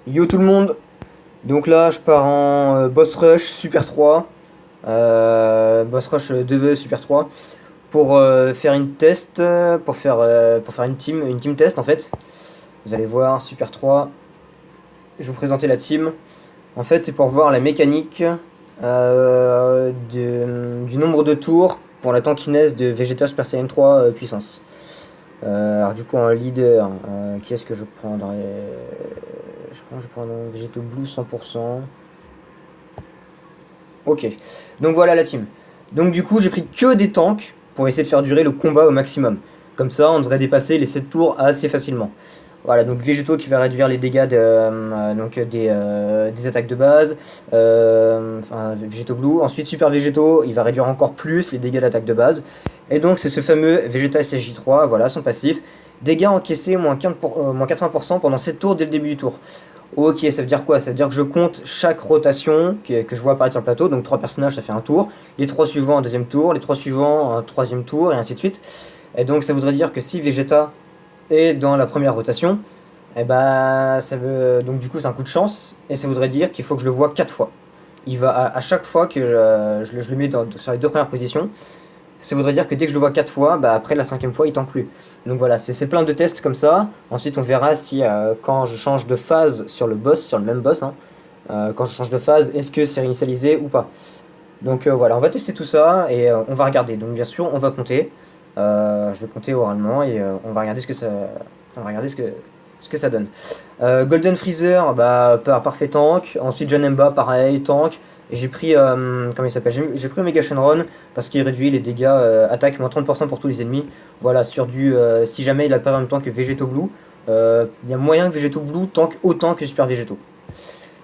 Yo tout le monde, donc là je pars en Boss Rush Super 3, Boss Rush 2 Super 3, pour faire une test, pour faire une team test en fait. Vous allez voir, Super 3, je vais vous présenter la team. En fait c'est pour voir la mécanique du nombre de tours pour la tankiness de Vegeta Super Saiyan 3 puissance. Alors du coup en leader, qui est-ce que je prendrais? Je pense que je prends un Vegeto Blue 100%. Ok, donc voilà la team. Donc du coup j'ai pris que des tanks pour essayer de faire durer le combat au maximum. Comme ça on devrait dépasser les 7 tours assez facilement. Voilà, donc Végéto qui va réduire les dégâts des attaques de base. Enfin, Végéto Blue. Ensuite, Super Végéto, il va réduire encore plus les dégâts d'attaque de base. Et donc, c'est ce fameux Vegeta SSJ3, voilà son passif. Dégâts encaissés moins 80% pendant 7 tours dès le début du tour. Ok, ça veut dire quoi? Ça veut dire que je compte chaque rotation que je vois apparaître sur le plateau. Donc 3 personnages, ça fait un tour. Les 3 suivants, un deuxième tour. Les 3 suivants, un troisième tour, et ainsi de suite. Et donc, ça voudrait dire que si Vegeta est dans la première rotation, et bah, ça veut. Donc, du coup, c'est un coup de chance. Et ça voudrait dire qu'il faut que je le vois 4 fois. Il va à chaque fois que je le mets sur les deux premières positions, ça voudrait dire que dès que je le vois 4 fois, bah après la cinquième fois, il tank plus. Donc voilà, c'est plein de tests comme ça. Ensuite, on verra si quand je change de phase sur le boss, sur le même boss, hein, quand je change de phase, est-ce que c'est réinitialisé ou pas. Donc voilà, on va tester tout ça et on va regarder. Donc bien sûr, on va compter. Je vais compter oralement et on va regarder on va regarder ce que ça donne. Golden Freezer, bah parfait tank. Ensuite, Janemba, pareil tank. Et j'ai pris comment il s'appelle? J'ai pris Omega Shenron parce qu'il réduit les dégâts attaque moins 30% pour tous les ennemis. Voilà, sur du si jamais il a pas en même temps que Vegeto Blue, il y a moyen que Vegeto Blue tank autant que Super Vegeto.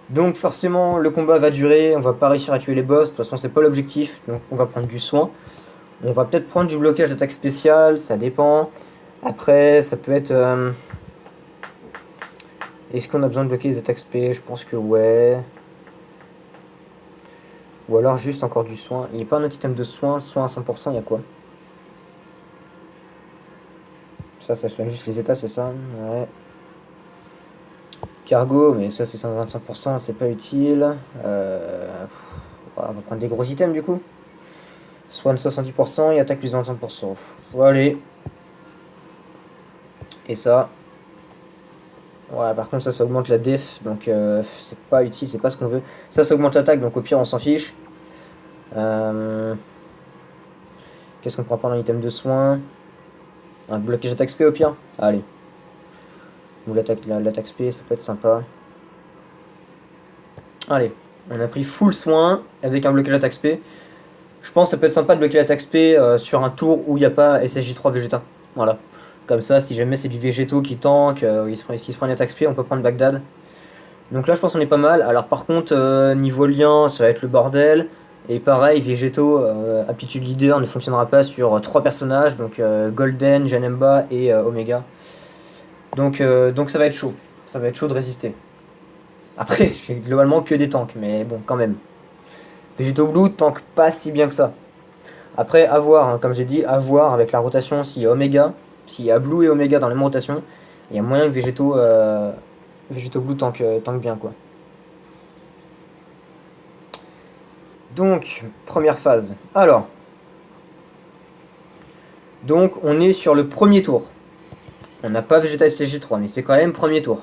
Donc forcément le combat va durer, on va pas réussir à tuer les boss, de toute façon c'est pas l'objectif, donc on va prendre du soin. On va peut-être prendre du blocage d'attaque spéciale, ça dépend. Après ça peut être... Est-ce qu'on a besoin de bloquer les attaques spé? Je pense que ouais. Ou alors juste encore du soin. Il n'y a pas un autre item de soin à 100%, il y a quoi? Ça soigne juste les états, c'est ça? Ouais. Cargo, mais ça c'est 125%, c'est pas utile. Voilà, on va prendre des gros items du coup. Soin de 70% et attaque plus 25%. Bon, allez. Et ça. Ouais, par contre, ça augmente la def, donc c'est pas utile, c'est pas ce qu'on veut. Ça augmente l'attaque, donc au pire, on s'en fiche. Euh, Qu'est-ce qu'on pourra prendre en item de soin? Un blocage d'attaque SP au pire? Allez. Ou l'attaque SP, ça peut être sympa. Allez. On a pris full soin avec un blocage d'attaque SP. Je pense que ça peut être sympa de bloquer l'attaque SP sur un tour où il n'y a pas SSJ3 Vegeta. Voilà. Comme ça, si jamais c'est du Végéto qui tank, s'il se prend une attaque SP, on peut prendre Bagdad. Donc là, je pense qu'on est pas mal. Alors par contre, niveau lien, ça va être le bordel. Et pareil, Végéto, aptitude leader ne fonctionnera pas sur 3 personnages, donc Golden, Janemba et Omega. Donc ça va être chaud. Ça va être chaud de résister. Après, j'ai globalement que des tanks, mais bon, quand même. Végéto Blue tank pas si bien que ça. Après, à voir, hein, comme j'ai dit, à voir avec la rotation s'il y a Omega, s'il y a Blue et Omega dans la même rotation, il y a moyen que Végéto Blue tank bien, quoi. Donc, première phase. Alors, donc on est sur le premier tour. On n'a pas Vegeta SSJ3, mais c'est quand même premier tour.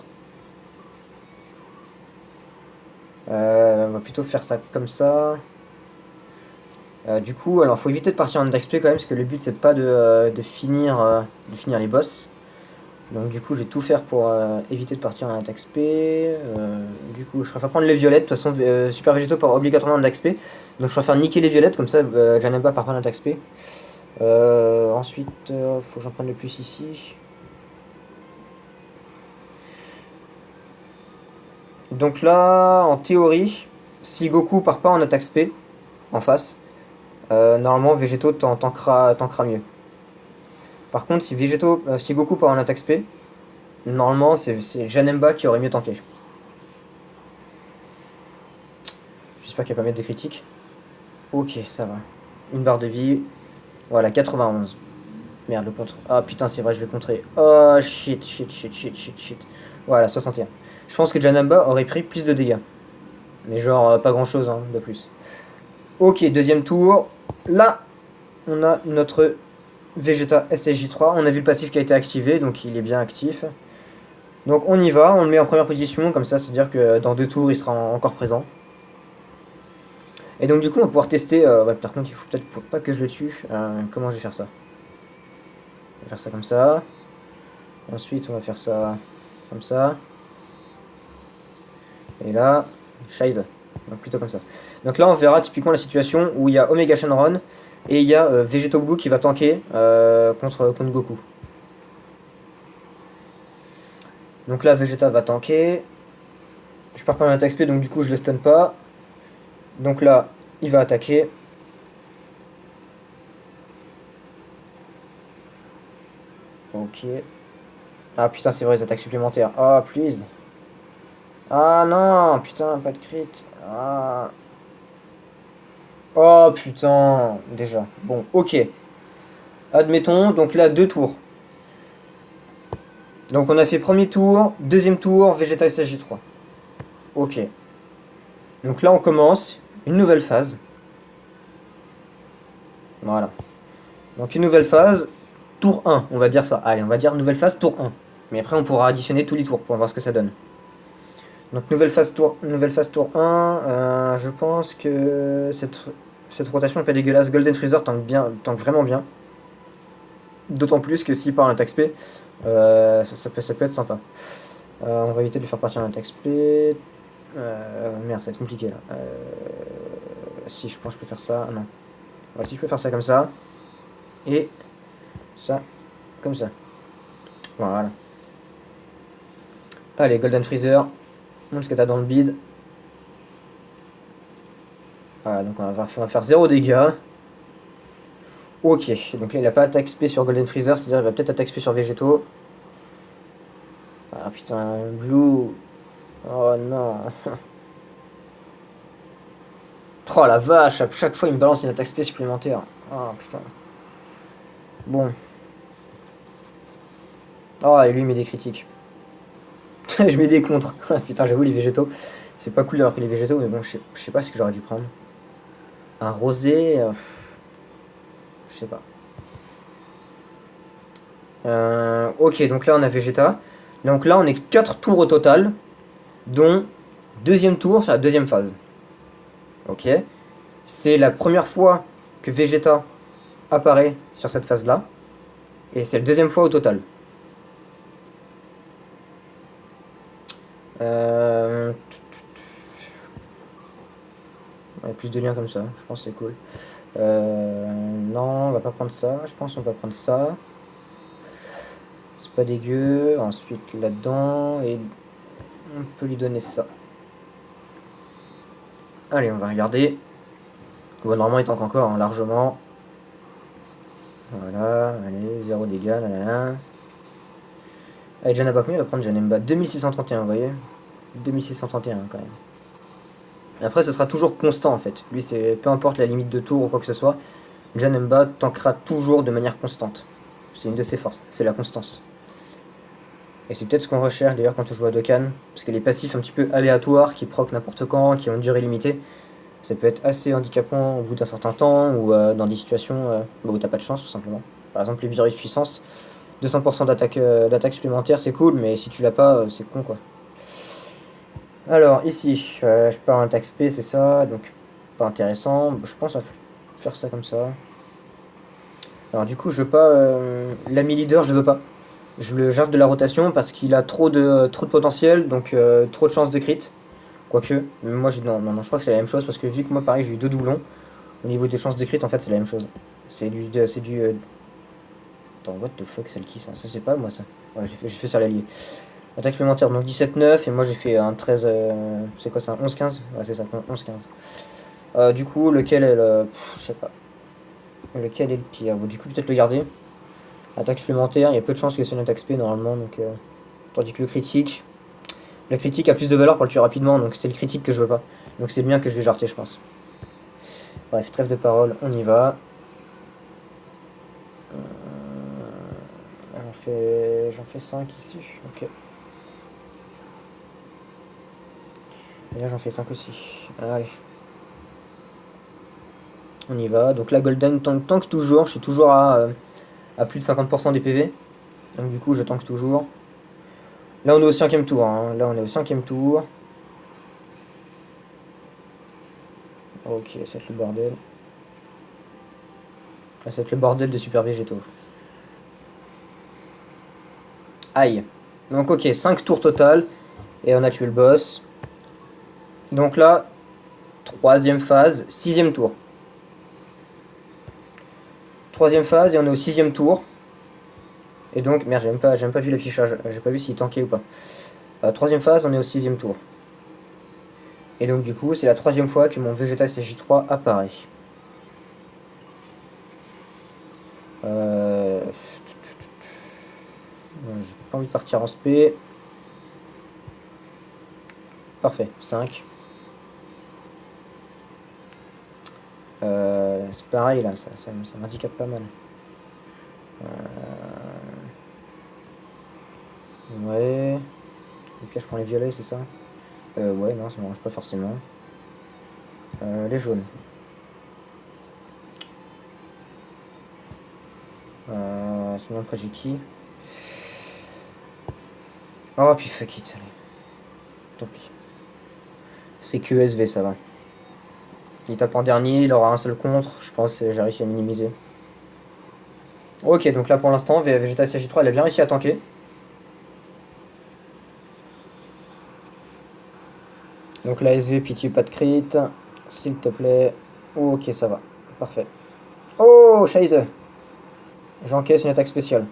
On va plutôt faire ça comme ça. Du coup, alors faut éviter de partir en XP quand même, parce que le but c'est pas de finir les boss. Donc du coup, je vais tout faire pour éviter de partir en XP. Du coup, je préfère prendre les violettes. De toute façon, Super Végéto part obligatoirement en XP. Donc je préfère niquer les violettes, comme ça, Janemba part pas en XP. Ensuite, faut que j'en prenne le plus ici. Donc là, en théorie, si Goku part pas en attaque spé, en face, normalement Végéto tankera mieux. Par contre, si Goku part en attaque spé, normalement c'est Janemba qui aurait mieux tanké. J'espère qu'il va pas mettre des critiques. Ok, ça va. Une barre de vie. Voilà, 91. Merde, le contre. Ah putain, c'est vrai, je vais contrer. Oh shit. Voilà, 61. Je pense que Janamba aurait pris plus de dégâts. Mais genre, pas grand chose hein, de plus. Ok, deuxième tour. Là, on a notre Vegeta SSJ3. On a vu le passif qui a été activé, donc il est bien actif. Donc on y va, on le met en première position, comme ça, c'est-à-dire que dans 2 tours, il sera encore présent. Et donc du coup, on va pouvoir tester... ouais, par contre, il faut peut-être pas que je le tue. Comment je vais faire ça? On va faire ça comme ça. Ensuite, on va faire ça comme ça. Et là, Scheiße. Donc plutôt comme ça. Donc là, on verra typiquement la situation où il y a Omega Shenron et il y a Vegeto Blue qui va tanker contre Goku. Donc là, Vegeta va tanker. Je pars pas un attaque XP, donc du coup, je le stun pas. Donc là, il va attaquer. Ok. Ah putain, c'est vrai, les attaques supplémentaires. Ah, please. Ah non, putain, pas de crit. Ah. Oh putain, déjà. Bon, ok. Admettons, donc là, 2 tours. Donc on a fait premier tour, deuxième tour, Vegeta SSJ3. Ok. Donc là, on commence une nouvelle phase. Voilà. Donc une nouvelle phase, tour 1, on va dire ça. Allez, on va dire nouvelle phase, tour 1. Mais après, on pourra additionner tous les tours pour voir ce que ça donne. Donc nouvelle phase tour 1, je pense que cette rotation n'est pas dégueulasse. Golden Freezer tank vraiment bien. D'autant plus que s'il part un attaque SP, ça peut être sympa. On va éviter de lui faire partir un attaque SP. Merde, ça va être compliqué là. Si je pense que je peux faire ça. Non. Ouais, si je peux faire ça comme ça. Et ça comme ça. Voilà. Allez, Golden Freezer. Montre ce que t'as dans le bide. Voilà, donc on va faire 0 dégâts. Ok, donc là il a pas attaque SP sur Golden Freezer, c'est-à-dire il va peut-être attaque SP sur Végétaux. Ah putain, Blue. Oh non. Oh la vache, à chaque fois il me balance une attaque SP supplémentaire. Oh putain. Bon. Oh, et lui il met des critiques. Je mets des contres. Putain, j'avoue, les végétaux. C'est pas cool d'avoir pris les végétaux, mais bon, je sais pas ce que j'aurais dû prendre. Un rosé. Je sais pas. Ok, donc là on a Vegeta. Donc là on est 4 tours au total, dont deuxième tour sur la deuxième phase. Ok. C'est la première fois que Vegeta apparaît sur cette phase-là. Et c'est la deuxième fois au total. Ouais, plus de liens comme ça, je pense que c'est cool. Non, on va pas prendre ça. Je pense qu'on va prendre ça. C'est pas dégueu. Ensuite là-dedans. Et on peut lui donner ça. Allez, on va regarder. Bon, normalement il tank encore hein, largement. Voilà, allez, 0 dégâts, là. Allez, Janabakmi va prendre Janemba. 2631, vous voyez 2631 quand même. Et après, ce sera toujours constant en fait. Lui, c'est peu importe la limite de tour ou quoi que ce soit. Janemba tankera toujours de manière constante. C'est une de ses forces, c'est la constance. Et c'est peut-être ce qu'on recherche d'ailleurs quand on joue à Dokkan. Parce que les passifs un petit peu aléatoires qui proc n'importe quand, qui ont une durée limitée, ça peut être assez handicapant au bout d'un certain temps ou dans des situations où t'as pas de chance tout simplement. Par exemple, les virus puissance, 200% d'attaque supplémentaire, c'est cool, mais si tu l'as pas, c'est con quoi. Alors ici, je pars un attaque SP, c'est ça, donc pas intéressant. Je pense à faire ça comme ça. Alors du coup, je veux pas l'ami leader, je le veux pas. Je le jarre de la rotation parce qu'il a trop de potentiel, donc trop de chances de crit. Quoique, moi non, je crois que c'est la même chose parce que vu que moi pareil j'ai eu 2 doublons, au niveau des chances de crit en fait c'est la même chose. C'est du. Attends, what the fuck, c'est qui ça? Ça c'est pas moi ça. Ouais, j'ai fait sur l'allié. Attaque supplémentaire, donc 17-9 et moi j'ai fait un 13. C'est quoi ça? 11-15? Ouais, c'est ça, 11-15. Du coup, lequel est le. Je sais pas. Lequel est le pire? Bon, du coup, peut-être le garder. Attaque supplémentaire, il y a peu de chances que c'est une attaque SP normalement, donc. Tandis que le critique a plus de valeur pour le tuer rapidement, donc c'est le critique que je veux pas. Donc c'est bien que je vais jarter, je pense. Bref, trêve de parole, on y va. J'en fais 5 ici, ok. Et là, j'en fais 5 aussi. Allez. On y va. Donc la Golden tank toujours. Je suis toujours à plus de 50% des PV. Donc du coup, je tank toujours. Là, on est au 5ème tour. Hein. Là, on est au 5ème tour. Ok, ça va être le bordel. Ça va être le bordel de super végétaux. Aïe. Donc ok, 5 tours total. Et on a tué le boss. Donc là, 3ème phase, 6ème tour. 3ème phase et on est au 6ème tour. Et donc, merde, j'ai même pas vu l'affichage. J'ai pas vu s'il tankait ou pas. 3ème phase, on est au 6ème tour. Et donc du coup, c'est la 3ème fois que mon Vegeta CJ3 apparaît. J'ai pas envie de partir en spé. Parfait, 5. C'est pareil là, ça m'handicape pas mal. Ouais. Ok, je prends les violets, c'est ça? Ouais, non, ça m'arrange pas forcément. Les jaunes. Sinon après j'ai qui? Oh, puis fuck it, allez. Tant pis. C'est QSV, ça va. Il tape en dernier, il aura un seul contre. Je pense que j'ai réussi à minimiser. Ok, donc là pour l'instant, Vegeta SJ3, elle a bien réussi à tanker. Donc la SV, pitié, pas de crit. S'il te plaît. Ok, ça va. Parfait. Oh, Scheiße. J'encaisse une attaque spéciale.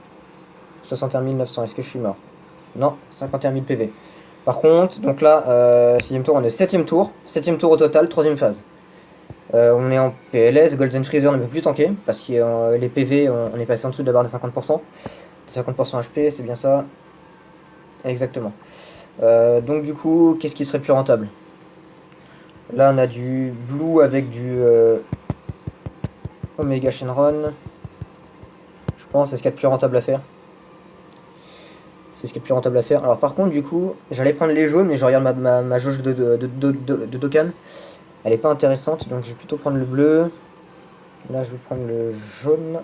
61 900, est-ce que je suis mort? Non, 51 000 PV. Par contre, donc là, 6ème tour, on est 7ème tour. 7ème tour au total, 3ème phase. On est en PLS, Golden Freezer ne peut plus tanker, parce que les PV, on est passé en dessous de la barre des 50%. 50% HP, c'est bien ça. Exactement. Donc du coup, qu'est-ce qui serait plus rentable? Là, on a du Blue avec du Omega Shenron. Je pense c'est ce qu'il y a de plus rentable à faire. C'est ce qui est le plus rentable à faire. Alors par contre, du coup, j'allais prendre les jaunes, mais je regarde ma jauge de Dokkan. Elle est pas intéressante, donc je vais plutôt prendre le bleu. Là, je vais prendre le jaune.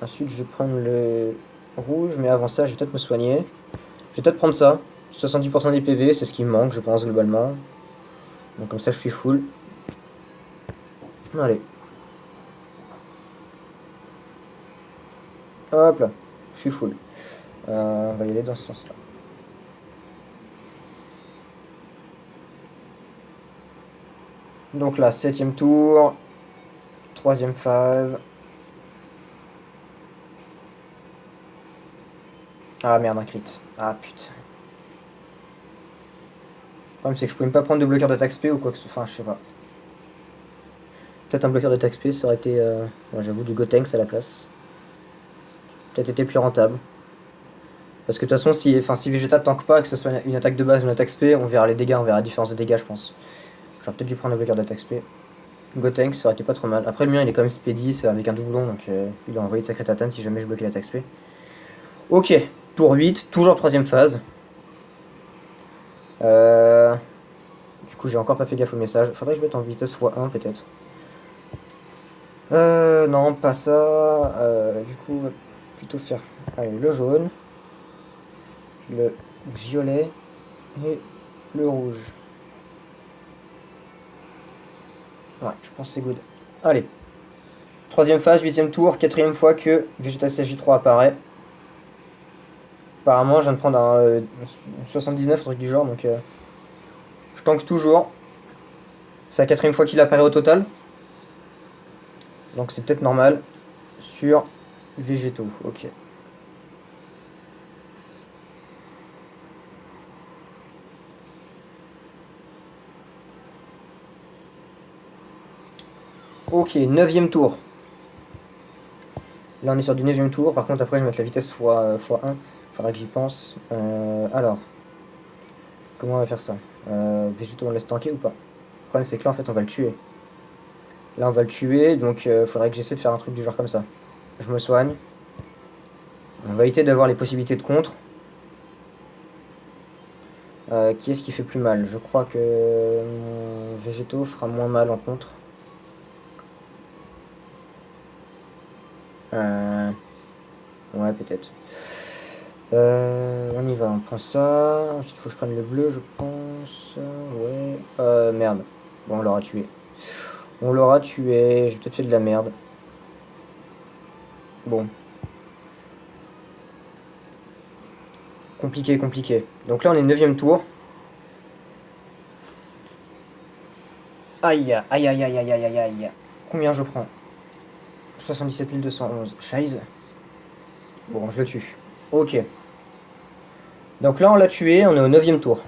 Ensuite, je vais prendre le rouge, mais avant ça, je vais peut-être me soigner. Je vais peut-être prendre ça. 70% des PV, c'est ce qui me manque, je pense, globalement. Donc comme ça, je suis full. Allez. Hop là, je suis full. On va y aller dans ce sens-là. Donc là, 7ème tour. 3ème phase. Ah merde, un crit. Ah putain. Le problème, c'est que je pouvais même pas prendre de bloqueur d'attaque SP ou quoi que ce soit. Enfin, je sais pas. Peut-être un bloqueur d'attaque SP, ça aurait été, ouais, j'avoue, du Gotenks à la place. Peut-être été plus rentable. Parce que de toute façon, si Vegeta tank pas, que ce soit une attaque de base ou une attaque SP, on verra les dégâts, on verra la différence de dégâts, je pense. J'aurais peut-être dû prendre un bloqueur d'attaque SP. Gotenks, ça aurait été pas trop mal. Après, le mien, il est quand même SP 10 avec un doublon, donc il a envoyé de sacré tatane si jamais je bloquais l'attaque SP. Ok, tour 8, toujours 3ème phase. Du coup, j'ai encore pas fait gaffe au message. Faudrait que je mette en vitesse x1 peut-être. Non, pas ça. Du coup, on va plutôt faire allez, le jaune, le violet et le rouge. Ouais, je pense que c'est good. Allez. 3ème phase, 8ème tour, 4ème fois que Vegeta CJ3 apparaît. Apparemment, je viens de prendre un 79, un truc du genre, donc je tank toujours. C'est la 4ème fois qu'il apparaît au total. Donc c'est peut-être normal. Sur végétaux, ok. Ok, 9ème tour. Là on est sur du 9ème tour, par contre après je vais mettre la vitesse x1. Faudra que j'y pense. Alors, comment on va faire ça? Végétaux on laisse tanker ou pas? Le problème c'est que là en fait on va le tuer. Là on va le tuer, donc faudrait que j'essaie de faire un truc du genre comme ça. Je me soigne. On va éviter d'avoir les possibilités de contre. Qui est-ce qui fait plus mal? Je crois que mon végétaux fera moins mal en contre. Ouais, peut-être. On y va, on prend ça. Ensuite, il faut que je prenne le bleu, je pense. Ouais. Merde. Bon, on l'aura tué. On l'aura tué. J'ai peut-être fait de la merde. Bon. Compliqué, compliqué. Donc là, on est 9ème tour. Aïe, aïe, aïe, aïe, aïe, aïe, aïe, aïe. Combien je prends? 77 211. Scheiße. Bon, je le tue. Ok. Donc là, on l'a tué, on est au 9ème tour.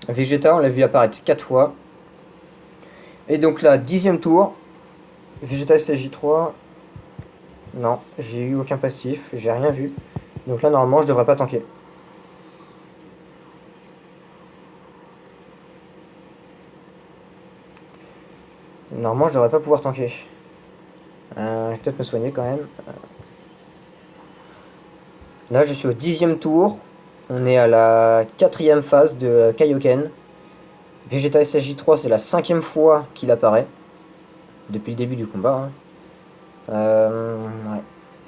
Vegeta, on l'a vu apparaître 4 fois. Et donc là, 10ème tour. Vegeta SSJ3. Non, j'ai eu aucun passif, j'ai rien vu. Donc là, normalement, je devrais pas tanker. Normalement, je devrais pas pouvoir tanker. Je vais peut-être me soigner quand même. Là, je suis au 10ème tour. On est à la 4ème phase de Kaioken. Vegeta SSJ3, c'est la 5ème fois qu'il apparaît. Depuis le début du combat. Ouais.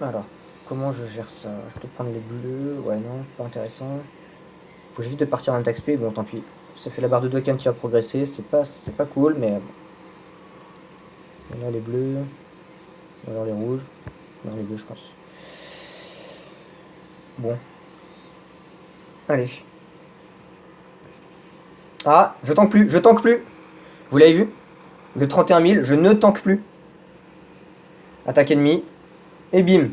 Alors, comment je gère ça? Je vais peut-être prendre les bleus. Ouais, non, pas intéressant. Faut que j'évite de partir en XP. Bon, tant pis. Ça fait la barre de Dokkan qui va progresser. C'est pas cool, mais bon. Et là, les bleus. Ou alors les rouges. Non, les bleus, je pense. Bon. Allez. Ah, je tank plus, je tank plus. Vous l'avez vu? Le 31 000, je ne tank plus. Attaque ennemie. Et bim.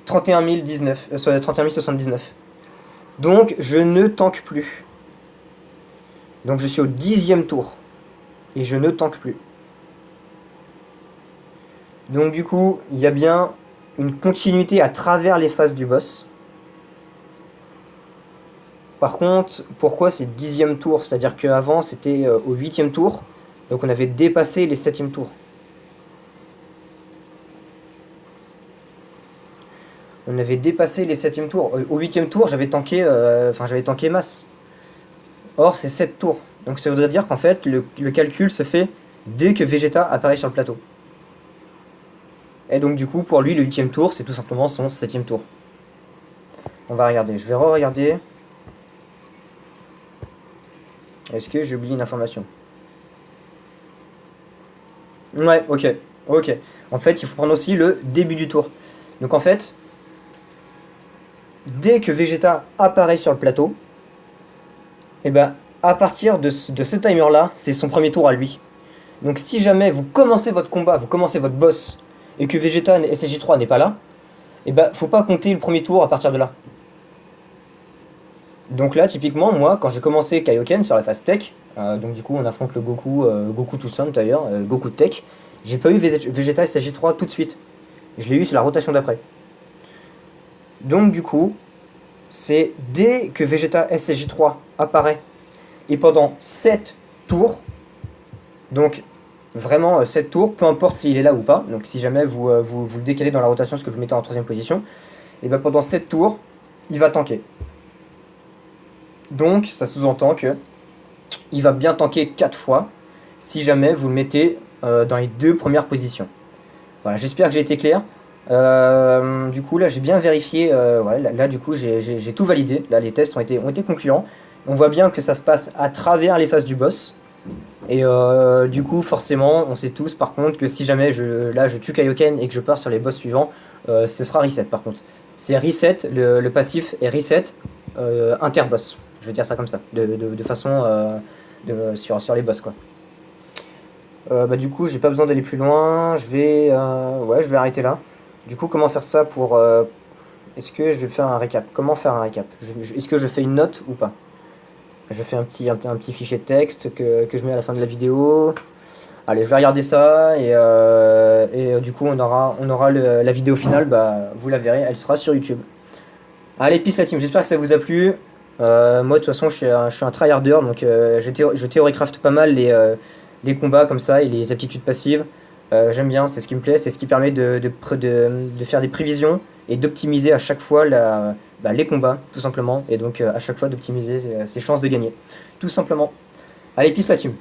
31 019. 31 079. Donc, je ne tank plus. Donc, je suis au 10ème tour. Et je ne tank plus. Donc, du coup, il y a bien une continuité à travers les phases du boss. Par contre, pourquoi c'est 10ème tour? C'est-à-dire qu'avant, c'était au 8ème tour. Donc, on avait dépassé les 7ème tours. On avait dépassé les 7ème tours. Au 8ème tour, j'avais tanké, j'avais tanké masse. Or, c'est 7 tours. Donc, ça voudrait dire qu'en fait, le calcul se fait dès que Vegeta apparaît sur le plateau. Et donc, du coup, pour lui, le 8ème tour, c'est tout simplement son 7ème tour. On va regarder. Je vais re-regarder. Est-ce que j'ai oublié une information? Ouais, ok. Ok. En fait, il faut prendre aussi le début du tour. Donc, en fait, dès que Vegeta apparaît sur le plateau, et ben, à partir de ce timer-là, c'est son premier tour à lui. Donc, si jamais vous commencez votre combat, vous commencez votre boss, et que Vegeta SSJ3 n'est pas là, et ben, faut pas compter le premier tour à partir de là. Donc là, typiquement, moi, quand j'ai commencé Kaioken sur la phase tech, donc du coup, on affronte le Goku, Goku tout seul d'ailleurs, Goku tech, j'ai pas eu Vegeta SSJ3 tout de suite. Je l'ai eu sur la rotation d'après. Donc du coup, c'est dès que Vegeta SSJ3 apparaît, et pendant 7 tours, donc vraiment 7 tours, peu importe s'il est là ou pas, donc si jamais vous le décalez dans la rotation, ce que vous mettez en 3ème position, et bien pendant 7 tours, il va tanker. Donc ça sous-entend que il va bien tanker 4 fois si jamais vous le mettez dans les 2 premières positions. Voilà, j'espère que j'ai été clair. Du coup là j'ai bien vérifié, ouais, là du coup j'ai tout validé, là les tests ont été concluants. On voit bien que ça se passe à travers les phases du boss. Et du coup forcément on sait tous par contre que si jamais je tue Kaioken et que je pars sur les boss suivants, ce sera reset par contre. C'est reset, le passif est reset inter-boss. Je vais dire ça comme ça, de façon sur les boss quoi. Du coup j'ai pas besoin d'aller plus loin, je vais arrêter là. Du coup comment faire ça pour... est-ce que je vais faire un récap? Comment faire un récap? Est-ce que je fais une note ou pas? Je fais un petit fichier de texte que je mets à la fin de la vidéo. Allez, je vais regarder ça et du coup on aura la vidéo finale, vous la verrez, elle sera sur YouTube. Allez, peace la team, j'espère que ça vous a plu. Moi de toute façon je suis un tryharder, donc je théorie-craft pas mal les combats comme ça et les aptitudes passives. J'aime bien, c'est ce qui me plaît, c'est ce qui permet de faire des prévisions et d'optimiser à chaque fois les combats, tout simplement, et donc à chaque fois d'optimiser ses chances de gagner, tout simplement. Allez, peace la team.